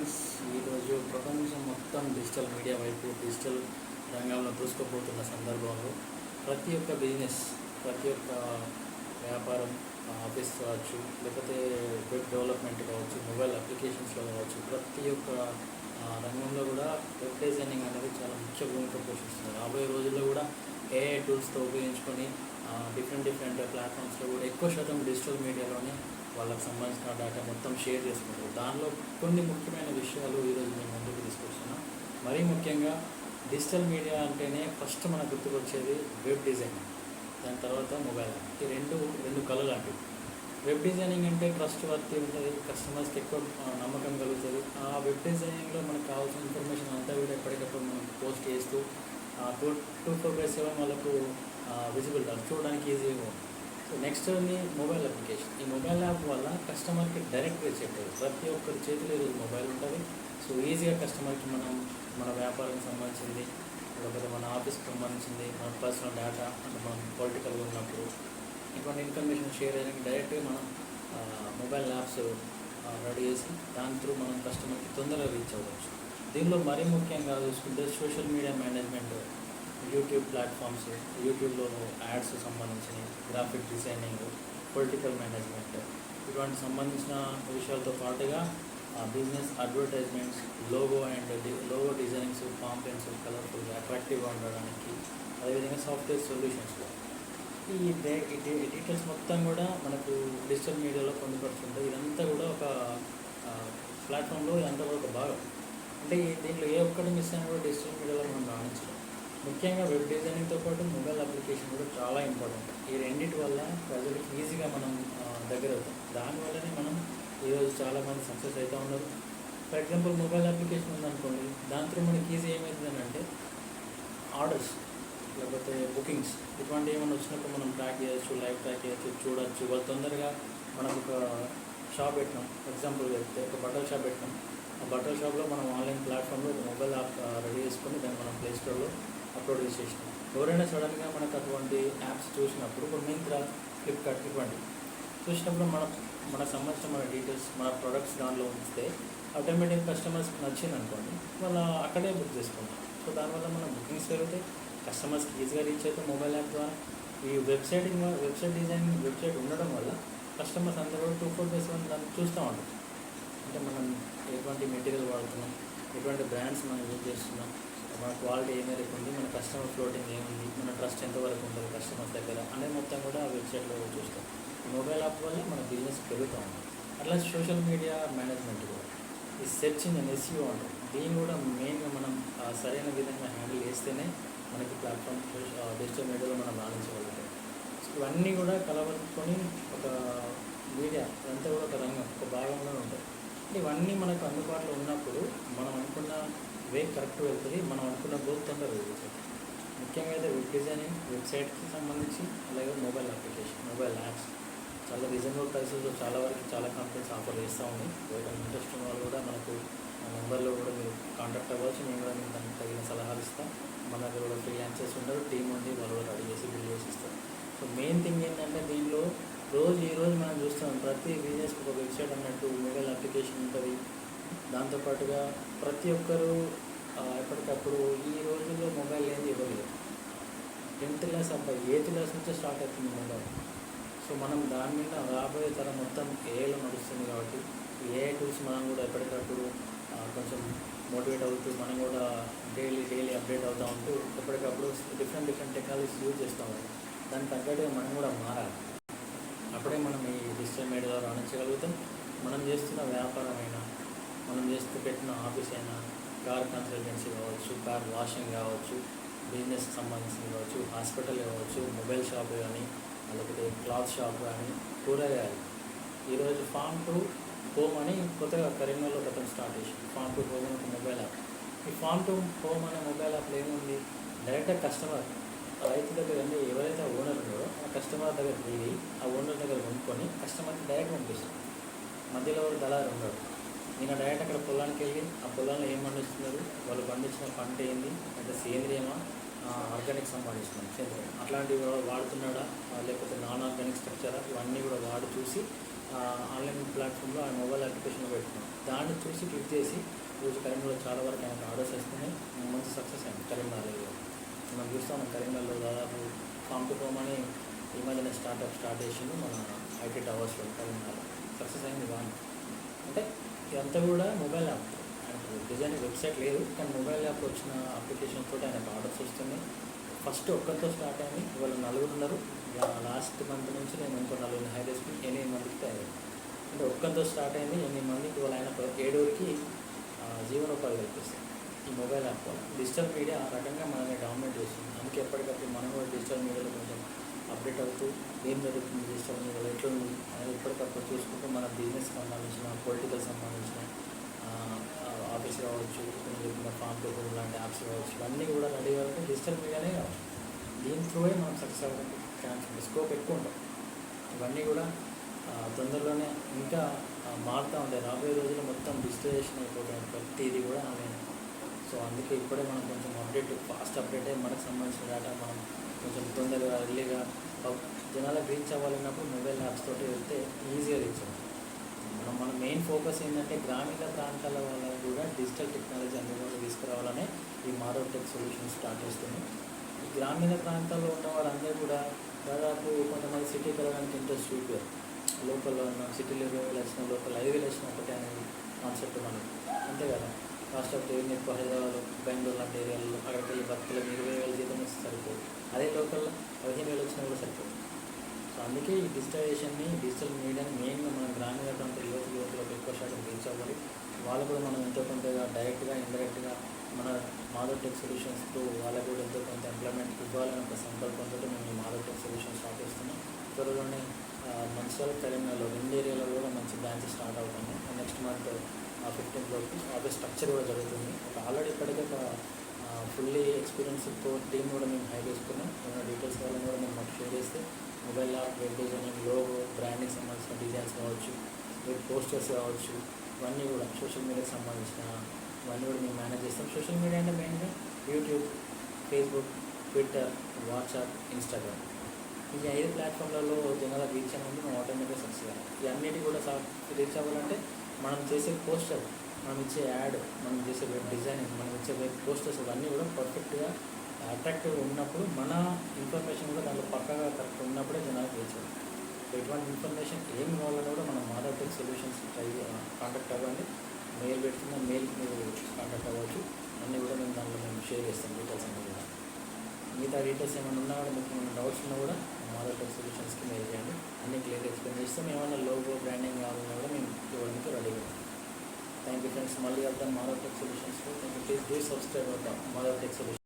Friends, ఈరోజు ప్రపంచం మొత్తం డిజిటల్ మీడియా వైపు డిజిటల్ రంగంలో దూసుకుపోతున్న సందర్భంలో ప్రతి ఒక్క బిజినెస్, ప్రతి ఒక్క వ్యాపారం, ఆఫీస్ కావచ్చు, లేకపోతే వెబ్ డెవలప్మెంట్ కావచ్చు, మొబైల్ అప్లికేషన్స్లో కావచ్చు, ప్రతి ఒక్క రంగంలో కూడా వెబ్ డిజైనింగ్ అనేది చాలా ముఖ్య భూమిక పోషిస్తుంది. రాబోయే రోజుల్లో కూడా ఏఐ టూల్స్తో ఉపయోగించుకొని డిఫరెంట్ ప్లాట్ఫామ్స్లో కూడా ఎక్కువ శాతం డిజిటల్ మీడియాలోనే వాళ్ళకి సంబంధించిన డేటా మొత్తం షేర్ చేసుకుంటారు. దానిలో కొన్ని ముఖ్యమైన విషయాలు ఈరోజు మేము ముందుకు తీసుకొస్తున్నాం. మరీ ముఖ్యంగా డిజిటల్ మీడియా అంటేనే ఫస్ట్ మనకు గుర్తుకొచ్చేది వెబ్ డిజైనింగ్, దాని తర్వాత మొబైల్ యాప్. ఈ రెండు కళ లాంటివి. వెబ్ డిజైనింగ్ అంటే ట్రస్ట్ వర్తి ఉంటుంది, కస్టమర్స్కి ఎక్కువ నమ్మకం కలుగుతుంది. ఆ వెబ్ డిజైనింగ్లో మనకు కావాల్సిన ఇన్ఫర్మేషన్ అంతా కూడా ఎప్పటికప్పుడు మనం పోస్ట్ చేస్తూ 24/7 వాళ్ళకు విజిబుల్ చూడడానికి ఈజీగా ఉంటుంది. So next mobile application. ఈ మొబైల్ యాప్ వల్ల కస్టమర్కి డైరెక్ట్ రీచ్ అవుతుంది. ప్రతి ఒక్కరి చేతిలో ఈరోజు మొబైల్ ఉంటుంది. సో ఈజీగా కస్టమర్కి మన వ్యాపారానికి సంబంధించింది, లేకపోతే మన ఆఫీస్కి సంబంధించింది, మన పర్సనల్ డేటా, అంటే మనం పొలిటికల్గా ఉన్నప్పుడు ఇటువంటి ఇన్ఫర్మేషన్ షేర్ చేయడానికి డైరెక్ట్గా మనం మొబైల్ యాప్స్ రెడీ చేసి దాని త్రూ మనం కస్టమర్కి తొందరగా రీచ్ అవ్వచ్చు. దీనిలో మరీ ముఖ్యంగా చూసుకుంటే social media management, YouTube platforms, యూట్యూబ్లో యాడ్స్ సంబంధించినవి, గ్రాఫిక్ డిజైనింగ్, పొలిటికల్ మేనేజ్మెంట్, ఇటువంటి సంబంధించిన విషయాలతో పాటుగా బిజినెస్ అడ్వర్టైజ్మెంట్స్, లోగో డిజైనింగ్స్, కాంప్లెంట్స్ కలర్ఫుల్గా అట్రాక్టివ్గా ఉండడానికి, అదేవిధంగా సాఫ్ట్వేర్ సొల్యూషన్స్లో ఈ డీటెయిల్స్ మొత్తం కూడా మనకు డిజిటల్ మీడియాలో పొందుపరుస్తుంటాయి. ఇదంతా కూడా ఒక ప్లాట్ఫామ్లో ఇదంతా కూడా ఒక భాగం. అంటే దీంట్లో ఏ ఒక్కటి మిస్ అయినా కూడా డిజిటల్ మీడియాలో మనం రాణించలేం. ముఖ్యంగా వెబ్ డిజైనింగ్తో పాటు మొబైల్ అప్లికేషన్ కూడా చాలా ఇంపార్టెంట్. ఈ రెండింటి వల్ల ప్రజలకు ఈజీగా మనం దగ్గర అవుతాం. దానివల్లనే మనం ఈరోజు చాలామంది సక్సెస్ అవుతూ ఉన్నారు. ఫర్ ఎగ్జాంపుల్ మొబైల్ అప్లికేషన్ ఉందనుకోండి, దాంతో మనకి ఈజీ ఏమవుతుందని అంటే ఆర్డర్స్, లేకపోతే బుకింగ్స్, ఇటువంటి ఏమైనా వచ్చినప్పుడు మనం ట్రాక్ చేయొచ్చు, లైవ్ ట్రాక్ చేయొచ్చు, చూడొచ్చు. వాళ్ళు తొందరగా మనకు ఒక షాప్ పెట్టినాం, ఎగ్జాంపుల్ చెప్తే ఒక బట్టల షాప్ పెట్టినాం. ఆ బట్టల షాప్లో మనం ఆన్లైన్ ప్లాట్ఫామ్లో మొబైల్ యాప్ రెడీ చేసుకొని దాన్ని మనం ప్లే స్టోర్లో అప్లోడ్ చేసేసినాం. ఎవరైనా సడన్గా మనకు అటువంటి యాప్స్ చూసినప్పుడు, ఇప్పుడు మింత్రా, ఫ్లిప్కార్ట్ ఇటువంటి చూసినప్పుడు మనకు సంబంధించిన మన డీటెయిల్స్, మన ప్రొడక్ట్స్ దానిలో ఉంచితే ఆటోమేటిక్ కస్టమర్స్కి నచ్చింది అనుకోండి, వాళ్ళు అక్కడే బుక్ చేసుకుంటాం. సో దానివల్ల మన బుకింగ్స్ పెరిగితే, కస్టమర్స్కి ఈజీగా రీచ్ అవుతాం మొబైల్ యాప్ ద్వారా. ఈ వెబ్సైట్ డిజైనింగ్ వెబ్సైట్ ఉండడం వల్ల కస్టమర్స్ అందరూ 24/7 దాన్ని చూస్తూ ఉంటారు. అంటే మనం ఎటువంటి మెటీరియల్ వాడుతున్నాం, ఎటువంటి బ్రాండ్స్ మనం యూజ్ చేస్తున్నాం, మన క్వాలిటీ ఏ మేరకు ఉంది, మన కస్టమర్ ఫ్లోటింగ్ ఏముంది, మన ట్రస్ట్ ఎంతవరకు ఉంటుంది కస్టమర్స్ దగ్గర అనేది మొత్తం కూడా ఆ వెబ్సైట్లో చూస్తాం. మొబైల్ యాప్ వల్ల మన బిజినెస్ పెరుగుతూ ఉంది. అట్లా సోషల్ మీడియా మేనేజ్మెంట్ కూడా, ఈ సెర్చ్ ఇంజిన్ SEO అంటారు, దీన్ని కూడా మెయిన్గా మనం సరైన విధంగా హ్యాండిల్ చేస్తేనే మనకి ప్లాట్ఫామ్ డిజిటల్ మీడియాలో మనం రాణించగలుగుతాం. ఇవన్నీ కూడా కలవరుకొని ఒక మీడియా ఇదంతా కూడా ఒక రంగం, ఒక భాగంలో ఉంటాయి. ఇవన్నీ మనకు అందుబాటులో ఉన్నప్పుడు మనం అనుకున్న వే కరెక్ట్ వెళ్తుంది, మనం అనుకున్న గ్రోత్ తొందరగా వెళ్తుంది. ముఖ్యంగా అయితే వెబ్ డిజైనింగ్, వెబ్సైట్కి సంబంధించి, అలాగే మొబైల్ అప్లికేషన్, మొబైల్ యాప్స్ చాలా రీజనబుల్ ప్రైసెస్లో చాలా వరకు చాలా కంపెనీస్ ఆఫర్ చేస్తూ ఉన్నాయి. ఎవరైనా ఇంట్రెస్ట్ ఉన్న వాళ్ళు కూడా మనకు నెంబర్లో కూడా మీరు కాంటాక్ట్ అవ్వచ్చు. మేము కూడా మీకు దానికి తగిన సలహాలు ఇస్తాం. మన దగ్గర కూడా ఫ్రీలాన్సర్స్ ఉంటారు, టీం ఉంది, వాళ్ళు కూడా రెడీ చేసి బిల్డ్ చేసి ఇస్తారు. సో మెయిన్ థింగ్ ఏంటంటే దీనిలో ఈరోజు మనం చూస్తాం, ప్రతి బిజినెస్కి ఒక వెబ్సైట్ అన్నట్టు మొబైల్ అప్లికేషన్ ఉంటుంది. దాంతోపాటుగా ప్రతి ఒక్కరూ ఎప్పటికప్పుడు ఈ రోజుల్లో మొబైల్ ఏంది ఇవ్వలేదు. 10th క్లాస్ అబ్బాయి 8th క్లాస్ నుంచే స్టార్ట్ అవుతుంది మొబైల్. సో మనం దాని మీద రాబోయే తరం మొత్తం ఏఐలో నడుస్తుంది కాబట్టి ఏఐ టూల్స్ మనం కూడా ఎప్పటికప్పుడు కొంచెం మోటివేట్ అవుతూ మనం కూడా డైలీ అప్డేట్ అవుతూ ఉంటూ ఎప్పటికప్పుడు డిఫరెంట్ టెక్నాలజీస్ యూజ్ చేస్తాము. దానికి తగ్గట్టుగా మనం కూడా మారాలి. అప్పుడే మనం ఈ డిజిటల్ మీడియాలో రాణించగలుగుతాం. మనం చేస్తున్న వ్యాపారం అయినా, మనం పెట్టిన ఆఫీస్ అయినా, కార్ కన్సల్టెన్సీ కావచ్చు, కార్ వాషింగ్ కావచ్చు, బిజినెస్కి సంబంధించింది కావచ్చు, హాస్పిటల్ కావచ్చు, మొబైల్ షాప్ కానీ, లేకపోతే క్లాత్ షాప్ కానీ, కూరగాయలు. ఈరోజు ఫామ్ టు హోమ్ అని కొత్తగా కరీంనగర్లో గతం స్టార్ట్ చేసింది. ఫామ్ టు హోమ్ అని ఒక మొబైల్ యాప్. ఈ ఫామ్ టు హోమ్ అనే మొబైల్ యాప్లో ఏముంది, డైరెక్ట్గా కస్టమర్ రైతు దగ్గర అంటే ఎవరైతే ఓనర్ ఉన్నారో ఆ కస్టమర్ దగ్గర వెళ్ళి ఆ ఓనర్ దగ్గర కొనుక్కొని కస్టమర్కి డైరెక్ట్ పంపిస్తారు. మధ్యలో దళారు ఉన్నాడు. నేను డైరెక్ట్ అక్కడ పొలానికి వెళ్ళి ఆ పొలంలో ఏం పండిస్తున్నారు, వాళ్ళు పండించిన పంట ఏంది, అంటే సేంద్రియమా, ఆర్గానిక్ సంబంధించిన సేంద్రియం అట్లాంటివి వాడుతున్నాడా, లేకపోతే నాన్ ఆర్గానిక్ స్ట్రక్చరా, ఇవన్నీ కూడా వాడి చూసి ఆన్లైన్ ప్లాట్ఫామ్లో ఆ మొబైల్ అప్లికేషన్లో పెట్టుకున్నాం. దాన్ని చూసి క్లిక్ చేసి ఈరోజు కరీంనగర్లో చాలా వరకు ఆయనకు ఆర్డర్స్ వస్తున్నాయి. మంచి సక్సెస్ అయింది కరీంనగర్లో. మనం చూస్తాం కరీంనగర్లో దాదాపు ఫామ్ టు హోమ్ అని ఈ మధ్యన స్టార్ట్ చేసిండు మన ఐటీ టవర్స్లో కరీంనగర్. సక్సెస్ అయింది బాగా. అంటే ఇదంతా కూడా మొబైల్ యాప్. ఆయనకు డిజైన్ వెబ్సైట్ లేదు, కానీ మొబైల్ యాప్ వచ్చిన అప్లికేషన్ తోటి ఆయనకు ఆర్డర్స్ వస్తున్నాయి. ఫస్ట్ ఒక్కరితో స్టార్ట్ అయింది, ఇవాళ 4 ఉన్నారు. లాస్ట్ మంత్ నుంచి నేను ఇంకో 4 హైర్ చేసుకుని 8 మందికి తయారు. అంటే ఒక్కరితో స్టార్ట్ అయింది 8 మందికి. ఇవాళ ఆయన 7కి జీవనోపాధి కల్పిస్తుంది ఈ మొబైల్ యాప్ వల్ల. డిజిటల్ మీడియా ఆ రకంగా మనల్ని డామినేట్ చేస్తుంది. అందుకే ఎప్పటికప్పుడు మనం కూడా డిజిటల్ మీడియాలో కొంచెం అప్డేట్ అవుతూ ఏం జరుగుతుంది డిజిటల్ మీడియాలో ఎట్లుంది అనేది ఎప్పటికప్పుడు చూసుకుంటూ మన బిజినెస్ సంబంధించిన, పొలిటికల్ సంబంధించిన ఆఫీస్ కావచ్చు, కొన్ని చెప్పిన ఫామ్ టు హోమ్ లాంటి యాప్స్ కావచ్చు, ఇవన్నీ కూడా రెడీ అవ్వాలంటే డిజిటల్ మీడియానే కావాలి. దీని త్రూవే మనం సక్సెస్ అవ్వడానికి ఛాన్స్ ఉంది, స్కోప్ ఎక్కువ ఉంటుంది. ఇవన్నీ కూడా తొందరలోనే ఇంకా మారుతూ ఉంటాయి. రాబోయే రోజుల్లో మొత్తం డిజిటలైజేషన్ అయిపోతుంది ప్రతిదీ కూడా ఆన్లైన్. సో అందుకే ఇప్పుడే మనం కొంచెం ఫాస్ట్ అప్డేట్ అయ్యి మనకు సంబంధించిన డేటా మనం కొంచెం తొందరగా ఎర్లీగా జనాలకు రీచ్ అవ్వాలన్నప్పుడు మొబైల్ యాప్స్ తోటి వెళ్తే ఈజీగా రీచ్ అవుతుంది. మన మెయిన్ ఫోకస్ ఏంటంటే గ్రామీణ ప్రాంతాల వాళ్ళకు కూడా డిజిటల్ టెక్నాలజీ అందుబాటులో తీసుకురావాలనే ఈ మాధవ్ టెక్ సొల్యూషన్ స్టార్ట్ చేస్తుంది. ఈ గ్రామీణ ప్రాంతాల్లో ఉన్న వాళ్ళందరూ కూడా దాదాపు కొంతమంది సిటీకి వెళ్ళడానికి ఇంట్రెస్ట్ చూపారు. లోకల్లో ఉన్న సిటీలో 20,000 వచ్చిన, లోకల్ 5,000 వచ్చిన ఒకటే అనేది కాన్సెప్ట్ మనకి. అంతే కదా, కాస్ట్ ఆఫ్ లివింగ్ ఎక్కువ హైదరాబాద్, బెంగళూరు లాంటి ఏరియాలో అక్కడికి వెళ్ళి బతుకులకు 20,000 జీతం వస్తే సరిపోదు. అదే లోకల్లో 15,000 వచ్చినా కూడా సరిపోదు. సో అందుకే ఈ డిజిటలైజేషన్ని, డిజిటల్ మీడియాని మెయిన్గా మన గ్రామీణ ప్రాంత యువకులకు ఎక్కువ శాతం రీచ్ అవ్వాలి. వాళ్ళు కూడా మనం ఎంతో కొంతగా డైరెక్ట్గా, ఇండైరెక్ట్గా మన మాధవ్ టెక్ సొల్యూషన్స్తో వాళ్ళకు కూడా ఎంతో కొంత ఎంప్లాయ్మెంట్ ఇవ్వాలని ఒక సంకల్పంతో మేము ఈ మాధవ్ టెక్ సొల్యూషన్ స్టార్ట్ చేస్తున్నాం. త్వరలోనే మంచిర్యాల, కరీంనగర్లో 2 ఏరియాలో కూడా మంచి బ్రాంచెస్ స్టార్ట్ అవుతుంది. Next month 15th office structure కూడా జరుగుతుంది. ఆల్రెడీ ఇప్పటికే ఒక ఫుల్లీ ఎక్స్పీరియన్స్తో టీమ్ కూడా మేము హైర్ చేసుకున్నాం. ఏమైనా డీటెయిల్స్ కావాలని కూడా మేము మాకు షేర్ చేస్తే mobile app, web designing, logo, branding సంబంధించిన డిజైన్స్ కావచ్చు, వెబ్ పోస్టర్స్ కావచ్చు, ఇవన్నీ కూడా సోషల్ మీడియాకి సంబంధించిన ఇవన్నీ కూడా మేము మేనేజ్ చేస్తాం. సోషల్ మీడియా అంటే మెయిన్గా YouTube, Facebook, Twitter, WhatsApp, Instagram, ఈ 5 ప్లాట్ఫామ్లలో జనాలకు రీచ్ అనేది మనం ఆటోమేటిక్గా సక్సెస్ అవ్వాలి. ఈ అన్నిటి కూడా రీచ్ అవ్వాలంటే మనం చేసే పోస్టర్, మనం ఇచ్చే యాడ్, మనం చేసే వెబ్ డిజైనింగ్, మనం ఇచ్చే వెబ్ పోస్టర్స్ ఇవన్నీ కూడా పర్ఫెక్ట్గా అట్రాక్టివ్గా ఉన్నప్పుడు మన ఇన్ఫర్మేషన్ కూడా దాంట్లో పక్కగా కరెక్ట్ ఉన్నప్పుడే జనాలకు రీచ్ అవ్వాలి. సో ఇటువంటి ఇన్ఫర్మేషన్ ఏం కావాలన్నా కూడా మనం మాధవ్ టెక్ సొల్యూషన్స్ కాంటాక్ట్ అవ్వండి. మెయిల్ పెడుతున్న మెయిల్కి మీరు కాంటాక్ట్ అవ్వచ్చు. అన్నీ కూడా మేము షేర్ చేస్తాం డీటెయిల్స్ అన్నీ కూడా. మిగతా డీటెయిల్స్ ఏమైనా ఉన్నా కూడా మీకు ఏమైనా డౌట్స్ ఉన్నా కూడా మాధవ్ టెక్ సొల్యూషన్స్కి మెయిల్ చేయండి. అన్నీ క్లియర్గా ఎక్స్ప్లెయిన్ చేస్తాం. ఏమైనా లోగో, బ్రాండింగ్ కావాలన్నా కూడా మేము ఇవ్వడానికి రెడీగా ఉంటాం. Thank you friends. మళ్ళీ వెళ్తాం మాధవ్ టెక్ సొల్యూషన్స్లో. Thank you. Please do subscribe అవుతాం మాధవ్ టెక్ సొల్యూషన్.